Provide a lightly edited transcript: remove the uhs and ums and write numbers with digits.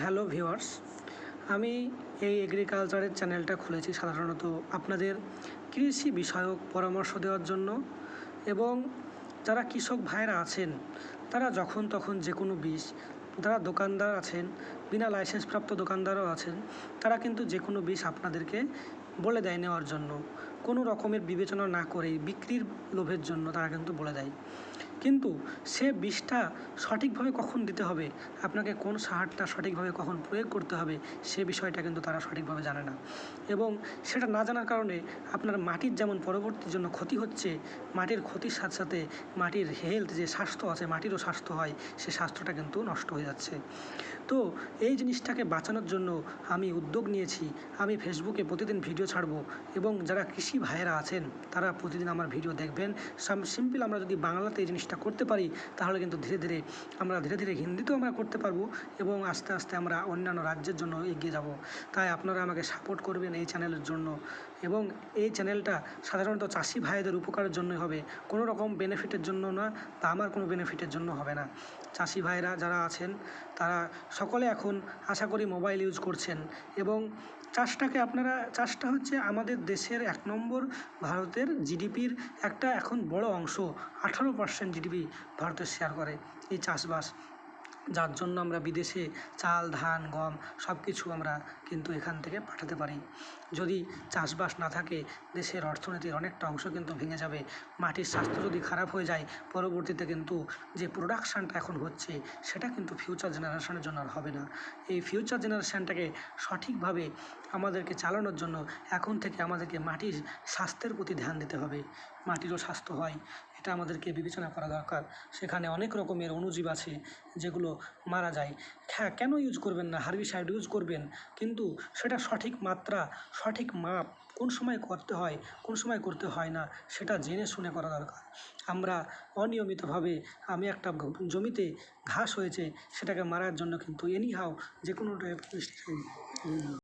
Hello viewers, আমি এই এগ্রিকালচারের চ্যানেলটা খুলেছি সাধারণত আপনাদের কৃষি বিষয়ক পরামর্শ দেওয়ার জন্য। এবং যারা কৃষক ভাইরা আছেন তারা যখন তখন যে কোনো বীজ, যারা দোকানদার আছেন, বিনা লাইসেন্সপ্রাপ্ত দোকানদারও আছেন, তারা কিন্তু যে কোনো বীজ আপনাদেরকে বলে দেয় নেওয়ার জন্য। কোনো রকমের বিবেচনা না করেই বিক্রির লোভের জন্য তারা কিন্তু বলে দেয়। কিন্তু সে বীজটা সঠিকভাবে কখন দিতে হবে, আপনাকে কোন সারটা সঠিকভাবে কখন প্রয়োগ করতে হবে, সে বিষয়টা কিন্তু তারা সঠিকভাবে জানে না। এবং সেটা না জানার কারণে আপনার মাটির যেমন পরবর্তীর জন্য ক্ষতি হচ্ছে, মাটির ক্ষতির সাথে সাথে মাটির হেলথ, যে স্বাস্থ্য আছে, মাটিরও স্বাস্থ্য হয়, সে স্বাস্থ্যটা কিন্তু নষ্ট হয়ে যাচ্ছে। তো এই জিনিসটাকে বাঁচানোর জন্য আমি উদ্যোগ নিয়েছি। আমি ফেসবুকে প্রতিদিন ভিডিও ছাড়বো এবং যারা কৃষি ভাইয়েরা আছেন তারা প্রতিদিন আমার ভিডিও দেখবেন। সিম্পল আমরা যদি বাংলাতে এই জিনিসটা করতে পারি তাহলে কিন্তু ধীরে ধীরে হিন্দিতেও আমরা করতে পারবো এবং আস্তে আস্তে আমরা অন্যান্য রাজ্যের জন্য এগিয়ে যাব। তাই আপনারা আমাকে সাপোর্ট করবেন এই চ্যানেলের জন্য। এবং এই চ্যানেলটা সাধারণত চাষি ভাইদের উপকারের জন্যই হবে, কোনো রকম বেনিফিটের জন্য না, বা আমার কোনো বেনিফিটের জন্য হবে না। চাষি ভাইরা যারা আছেন তারা সকলে এখন আশা করি মোবাইল ইউজ করছেন। এবং চাষটা হচ্ছে আমাদের দেশের 1 নম্বর, ভারতের জিডিপির একটা এখন বড় অংশ, 18% জিডিপি ভারতের শেয়ার করে এই চাষবাস। যার জন্য আমরা বিদেশে চাল, ধান, গম সব কিছু আমরা কিন্তু এখান থেকে পাঠাতে পারি। যদি চাষবাস না থাকে দেশের অর্থনীতির অনেকটা অংশ কিন্তু ভেঙে যাবে। মাটির স্বাস্থ্য যদি খারাপ হয়ে যায়, পরবর্তীতে কিন্তু যে প্রোডাকশানটা এখন হচ্ছে সেটা কিন্তু ফিউচার জেনারেশনের জন্য আর হবে না। এই ফিউচার জেনারেশানটাকে সঠিকভাবে আমাদেরকে চালানোর জন্য এখন থেকে আমাদেরকে মাটির স্বাস্থ্যের প্রতি ধ্যান দিতে হবে। মাটিরও স্বাস্থ্য হয় এটা আমাদেরকে বিবেচনা করা দরকার। সেখানে অনেক রকমের অণুজীব আছে যেগুলো মারা যায়। হ্যাঁ, কেন ইউজ করবেন না, হার্বিসাইড ইউজ করবেন, কিন্তু সেটা সঠিক মাত্রা, সঠিক মাপ, কোন সময় করতে হয়, কোন সময় করতে হয় না, সেটা জেনে শুনে করা দরকার। আমরা অনিয়মিতভাবে, আমি একটা জমিতে ঘাস হয়েছে সেটাকে মারার জন্য কিন্তু এনিহাও যে কোনো